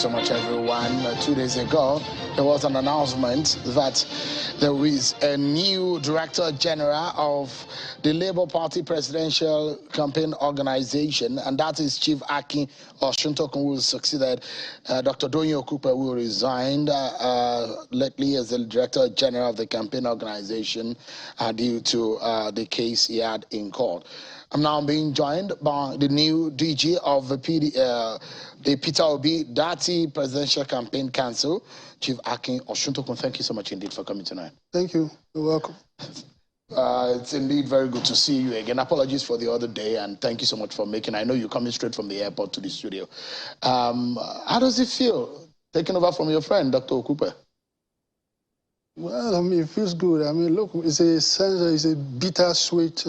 so much, everyone. 2 days ago, there was an announcement that there is a new Director General of the Labour Party Presidential Campaign Organization, and that is Chief Akin Osuntokun, who succeeded Dr. Donyo Okupe, who resigned lately as the Director General of the campaign organization due to the case he had in court. I'm now being joined by the new DG of the Peter Obi Dati Presidential Campaign Council, Chief Akin Osuntokun. Thank you so much indeed for coming tonight. Thank you. You're welcome. It's indeed very good to see you again. Apologies for the other day, and thank you so much for making. I know you're coming straight from the airport to the studio. How does it feel taking over from your friend, Dr. Okupe? Well, I mean, it feels good. I mean, look, it's a bittersweet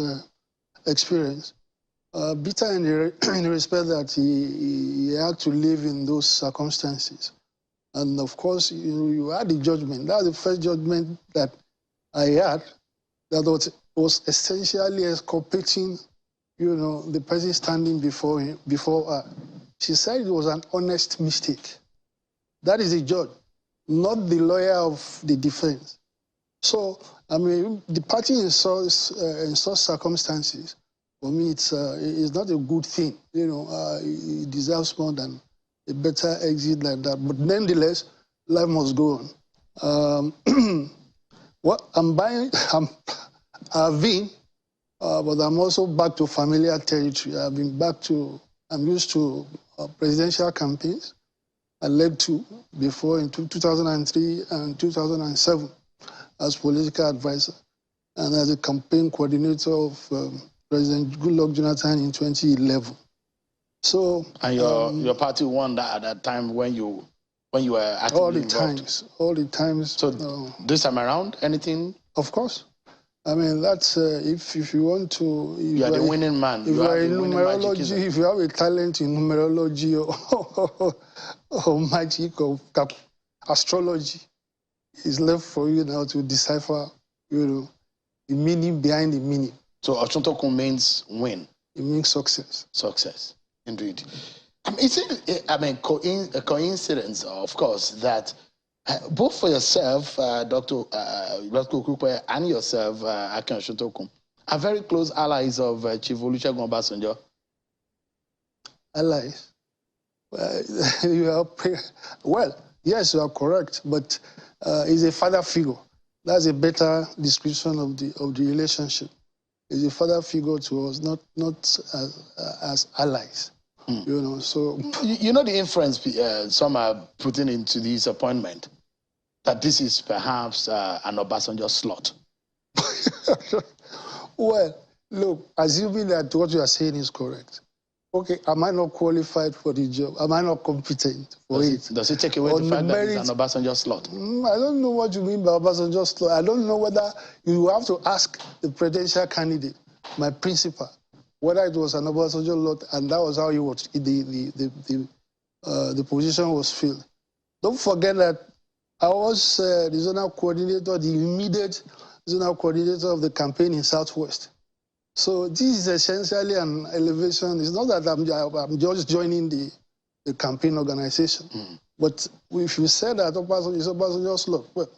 experience. Bitter in the respect that he had to live in those circumstances. And of course, you had the judgment. That's the first judgment that I had, that was essentially exculpating, the person standing before her. She said it was an honest mistake. That is the judge, not the lawyer of the defense. So, I mean, the party in such circumstances, for me, it's not a good thing. It deserves more than a better exit like that. But nonetheless, life must go on. What I've been, but I'm also back to familiar territory. I'm used to presidential campaigns. I led two before in 2003 and 2007 as political advisor and as a campaign coordinator of President Goodluck Jonathan in 2011. So, and your party won that at that time when you were actively involved? All the times. So this time around, anything? Of course. I mean, that's if you want to. You are the winning man. If you are in numerology, if you have a talent in numerology or magic or astrology, it's left for you now to decipher, the meaning behind the meaning. So Osuntokun means win. It means success. Success, indeed. Is it, a coincidence, of course, that both for yourself, Dr. Okupe, and yourself, Akin Osuntokun, are very close allies of Chief Olusegun Obasanjo? Allies? Well, yes, you are correct, but he's a father figure. That's a better description of the relationship. He's a father figure to us, not as allies. So the inference some are putting into this appointment, that this is perhaps an Obasanjo slot. Well, look, assuming that what you are saying is correct, okay, am I not qualified for the job? Am I not competent for it? Does it take away the fact that it's an Obasanjo slot? I don't know what you mean by Obasanjo slot. I don't know whether you have to ask the presidential candidate, my principal, whether it was an Obasanjo lot, and that was how he was, the position was filled. Don't forget that I was the zonal coordinator, the immediate zonal coordinator of the campaign in Southwest. So this is essentially an elevation. It's not that I'm just joining the campaign organization. But if you say that Obasanjo is Obasanjo's slot, well,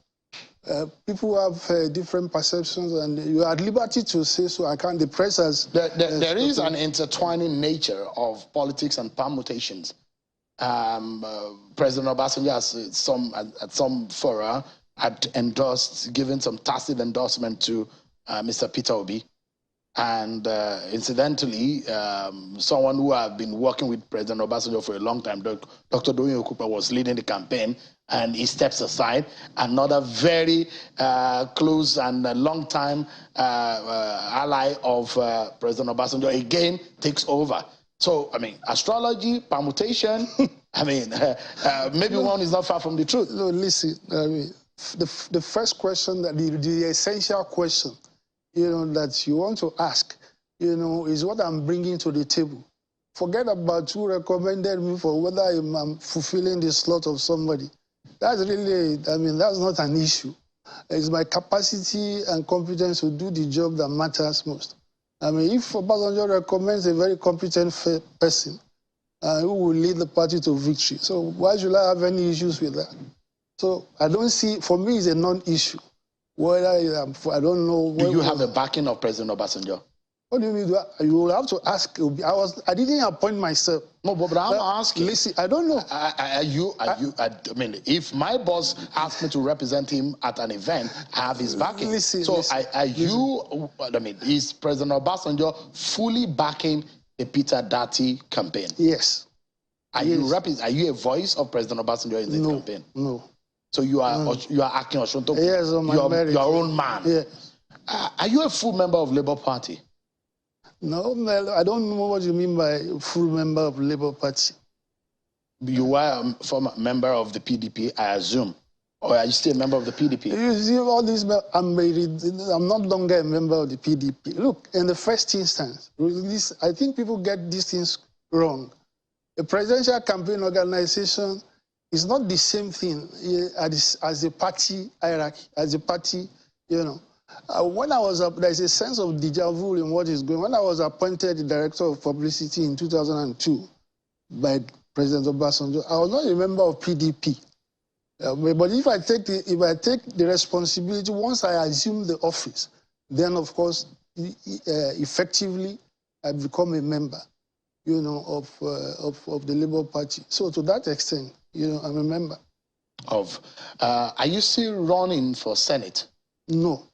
people have different perceptions, and you are at liberty to say so. I can't. The press has. There is an intertwining nature of politics and permutations. President Obasanjo at some fora had given some tacit endorsement to Mr. Peter Obi. And incidentally, someone who had been working with President Obasanjo for a long time, Dr. Donyo Okupe, was leading the campaign, and he steps aside. Another very close and long-time ally of President Obasanjo again takes over. So, astrology, permutation, maybe one is not far from the truth. No, listen, the first question, the essential question, that you want to ask, is what I'm bringing to the table. Forget about who recommended me for whether I'm fulfilling the slot of somebody. That's really, that's not an issue. It's my capacity and competence to do the job that matters most. If Obasanjo recommends a very competent person, who will lead the party to victory. So why should I have any issues with that? So I don't see, for me, it's a non-issue. Whether I don't know. Do you have the backing of President Obasanjo? What do you mean? You will have to ask. I didn't appoint myself. No, but I'm asking. Listen, I don't know. I mean, if my boss asked me to represent him at an event, I have his backing. Listen. I mean, is President Obasanjo fully backing the Peter Dati campaign? Yes. Are you a voice of President Obasanjo in the campaign? No. So you are acting Oshunto? Yes, on my merit. Your own man. Yes. Are you a full member of Labour Party? No, I don't know what you mean by full member of Labour Party. You were a former member of the PDP, I assume. Or are you still a member of the PDP? You see, all these, I'm not longer a member of the PDP. Look, in the first instance, I think people get these things wrong. The presidential campaign organization is not the same thing as a party hierarchy, as a party, you know. When I was up, there's a sense of deja vu in what is going on. When I was appointed the director of publicity in 2002 by President Obasanjo, I was not a member of PDP. But if I take the responsibility, once I assume the office, then of course, effectively, I become a member, you know, of the Labour Party. So to that extent, you know, I'm a member. Are you still running for Senate? No.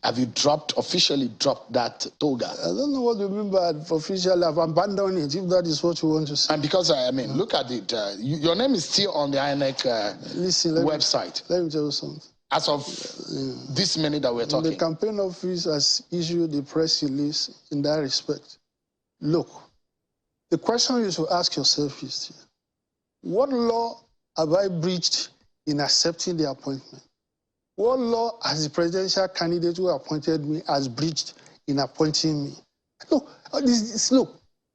Have you officially dropped that toga? I don't know what you mean by officially. I've abandoned it, if that is what you want to say. And because, I mean, look at it. Your name is still on the INEC website. Let me tell you something. As of this minute that we're talking. The campaign office has issued a press release in that respect. Look, the question you should ask yourself is, what law have I breached in accepting the appointment? What law has the presidential candidate who appointed me has breached in appointing me? Look,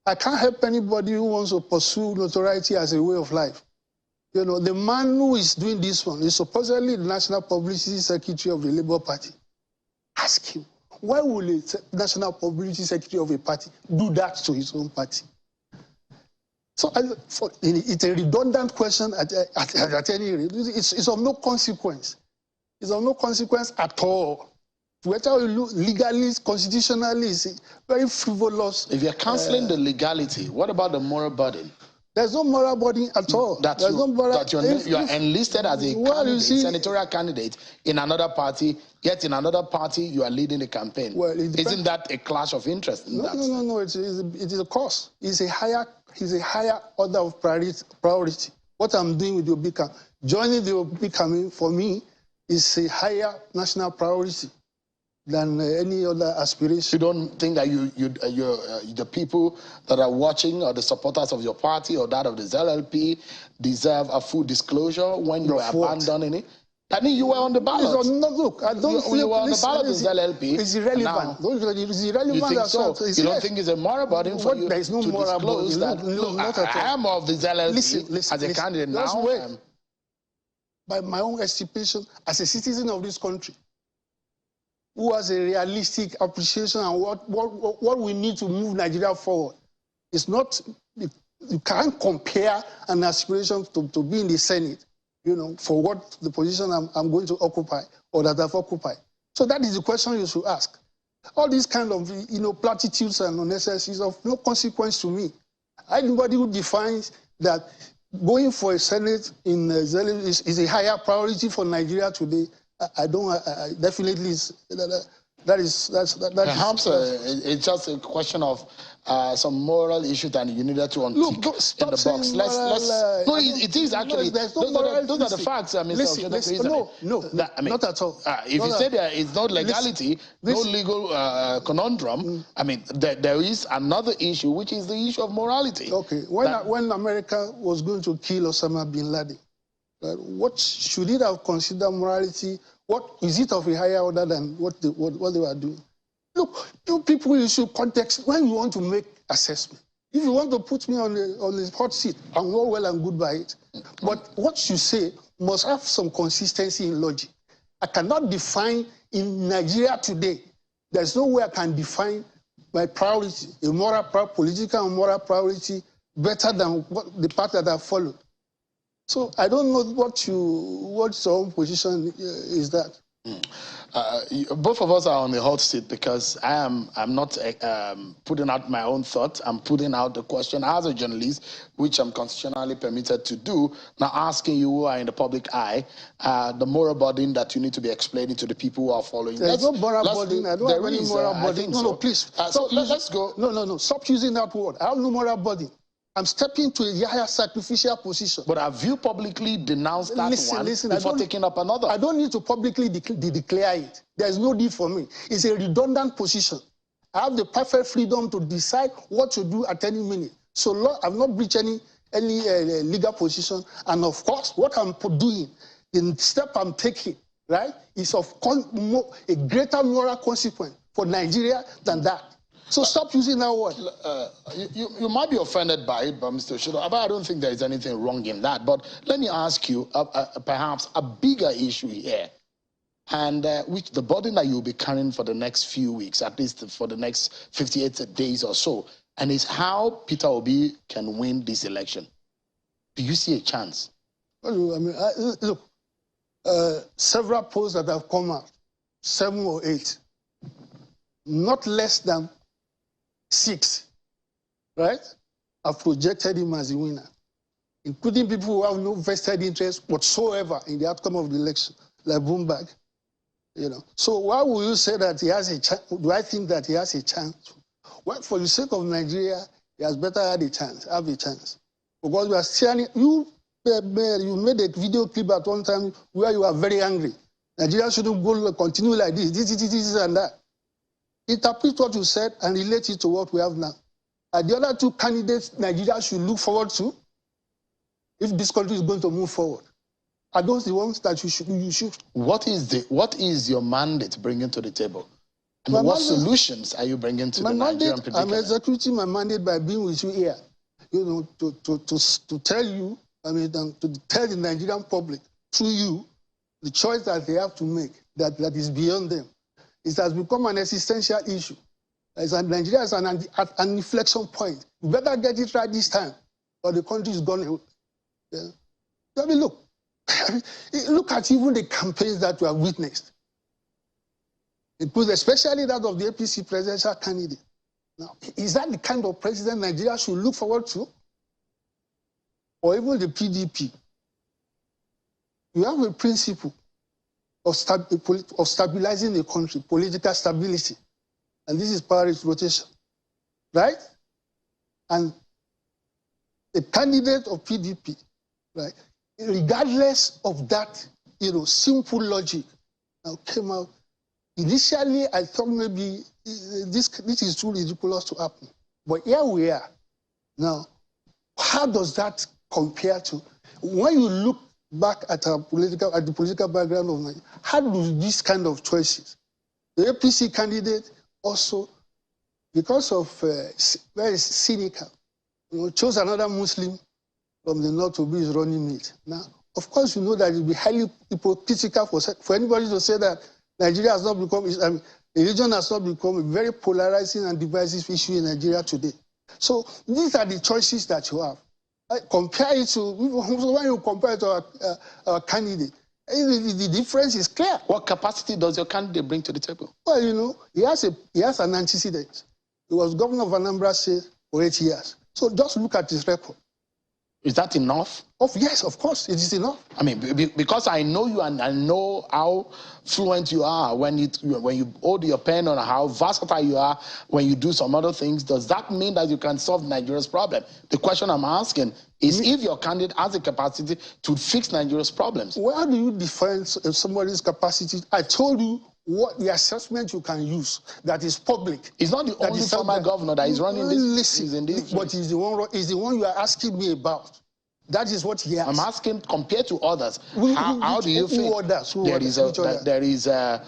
I can't help anybody who wants to pursue notoriety as a way of life. You know, the man who is doing this one is supposedly the National Publicity Secretary of the Labour Party. Ask him, why will the National Publicity Secretary of a party do that to his own party? So it's a redundant question at any rate. It's of no consequence. It's of no consequence at all. Whether you look legally, constitutionally, it's very frivolous. If you're cancelling the legality, what about the moral burden? There's no moral burden at all. That you're enlisted as a senatorial candidate in another party, yet in another party you are leading the campaign. Well, isn't that a clash of interest? No. It is a cause. It's a higher order of priority. What I'm doing with the OBCAM, joining the OBCAM for me is a higher national priority than any other aspiration. You don't think that the people that are watching or the supporters of your party or that of the ZLP deserve a full disclosure when you are abandoning it? I mean, you were on the ballot. Look, I don't think you were on the ballot in ZLP. It's irrelevant. It's irrelevant. You think so? You don't think it's a moral burden for you there is no to moral disclose burden. that? I am of the ZLP as a candidate now. By my own estimation, as a citizen of this country, who has a realistic appreciation on what we need to move Nigeria forward, it's not, you can't compare an aspiration to be in the Senate, you know, for what the position I'm going to occupy or that I've occupied. So that is the question you should ask. All these kind of, you know, platitudes and unnecessaries of no consequence to me. Anybody who defines that going for a Senate in ZLP is a higher priority for Nigeria today, definitely perhaps it's just a question of some moral issue that you needed to untick in the box. No, it is actually. Those are the facts, Mr. Not at all. If you say there is no legality, no legal conundrum, I mean, there is another issue, which is the issue of morality. Okay, when America was going to kill Osama bin Laden, what should it have considered morality? What is it of a higher order than what they were doing? Look, you people, you should context when you want to make assessment. If you want to put me on the hot seat, I'm all well and good by it. But what you say must have some consistency in logic. I cannot define in Nigeria today. There's no way I can define my priority, a moral, political and moral priority better than the path that I followed. So I don't know what your own position is that. Both of us are on the hot seat because I'm not putting out my own thought. I'm putting out the question as a journalist, which I'm constitutionally permitted to do. Now asking you who are in the public eye, the moral burden that you need to be explaining to the people who are following. There's no moral burden. I don't have any moral burden. No, please. So let's go. No. Stop using that word. I have no moral burden. I'm stepping to a higher sacrificial position. But have you publicly denounced that one before taking up another? I don't need to publicly declare it. There's no need for me. It's a redundant position. I have the perfect freedom to decide what to do at any minute. So I've not breached any legal position. And of course, what I'm doing, the step I'm taking, right, is of a greater moral consequence for Nigeria than that. So stop using that word. You might be offended by it, but Mr. Oshodo, but I don't think there is anything wrong in that. But let me ask you perhaps a bigger issue here, and which the burden that you'll be carrying for the next few weeks, at least for the next 58 days or so, and is how Peter Obi can win this election. Do you see a chance? Well, I mean, look, several polls that have come out, 7 or 8, not less than 6, right, have projected him as a winner, including people who have no vested interest whatsoever in the outcome of the election, like Bloomberg. So why would you say that he has a chance? Do I think that he has a chance? Well, for the sake of Nigeria, he has better have a chance. Because we are staring. You made a video clip at one time where you are very angry. Nigeria shouldn't continue like this, and that. Interpret what you said and relate it to what we have now. Are the other 2 candidates Nigeria should look forward to if this country is going to move forward? Are those the ones that you should? What is your mandate bringing to the table? I mean, what solutions are you bringing to the Nigerian predicament? I'm executing my mandate by being with you here, to tell you, I mean, to tell the Nigerian public through you the choice that they have to make that is beyond them. It has become an existential issue. Nigeria is at an inflection point. You better get it right this time, or the country is gone. Yeah. I mean, look at even the campaigns that we have witnessed. Especially that of the APC presidential candidate. Now, is that the kind of president Nigeria should look forward to? Or even the PDP? You have a principle of stabilizing the country, political stability. And this is power rotation, right? And the candidate of PDP, right, regardless of that, simple logic, now came out. Initially, I thought maybe this is too ridiculous to happen. But here we are. Now, how does that compare to, when you look back at the political background of Nigeria, how do these kind of choices? The APC candidate also, because of very cynical, chose another Muslim from the north to be his running mate. Now, of course, you know that it would be highly hypocritical for anybody to say that Nigeria has not become, religion has not become a very polarizing and divisive issue in Nigeria today. So these are the choices that you have. Compare it to, when you compare it to our candidate, the difference is clear. What capacity does your candidate bring to the table? Well, he has an antecedent. He was governor of Anambra State for 8 years. So just look at his record. Is that enough? Yes, of course, it is enough. I mean, because I know you and I know how fluent you are when you hold your pen, on how versatile you are when you do some other things. Does that mean that you can solve Nigeria's problem? The question I'm asking is if your candidate has the capacity to fix Nigeria's problems. Where do you define somebody's capacity? I told you what the assessment you can use that is public. It's not the only former governor that is running this. But he's the one you are asking me about. That is what he has. I'm asking, compared to others, how do you think? Who others? There is Ahmed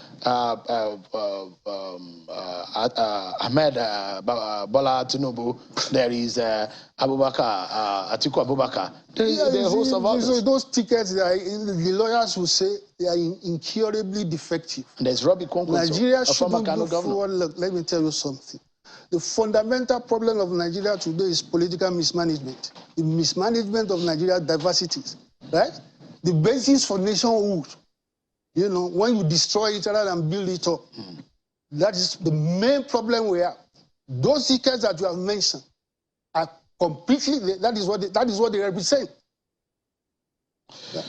Bola Tinubu. There is Atiku Abubakar. There is a host of others. So those tickets, the lawyers will say they are incurably defective. And there's Robbie Kwankwaso, Nigeria shouldn't move forward. Look, let me tell you something. The fundamental problem of Nigeria today is political mismanagement. The mismanagement of Nigeria's diversities, right? The basis for nationhood, you know, when you destroy it rather than build it up. That is the main problem we have. Those seekers that you have mentioned are completely, that is what they represent. Yeah.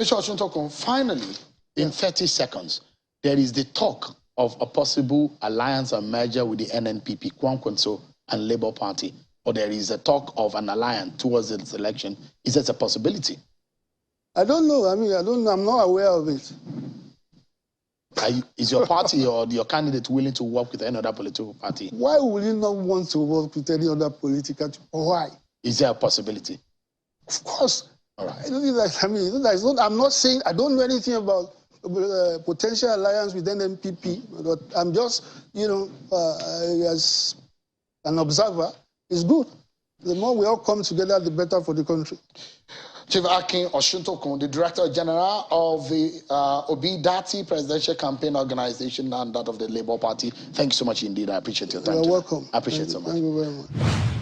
Mr. Osuntokun, finally, in 30 seconds, there is the talk of a possible alliance or merger with the NNPP, Kwankwanso, and Labour Party, or there is a talk of an alliance towards this election. Is that a possibility? I don't know. I mean, I don't know. I'm not aware of it. Is your party or your candidate willing to work with any other political party? Why would you not want to work with any other political party? Why? Is there a possibility? Of course. All right. I don't think that, I mean, I'm not saying, I don't know anything about potential alliance with NNPP, but I'm just, you know, as an observer, it's good. The more we all come together, the better for the country. Chief Akin Osuntokun, the Director General of the Obidient Presidential Campaign Organization and that of the Labour Party. Thank you so much indeed. I appreciate your time. You're welcome. I appreciate it so much. Thank you very much.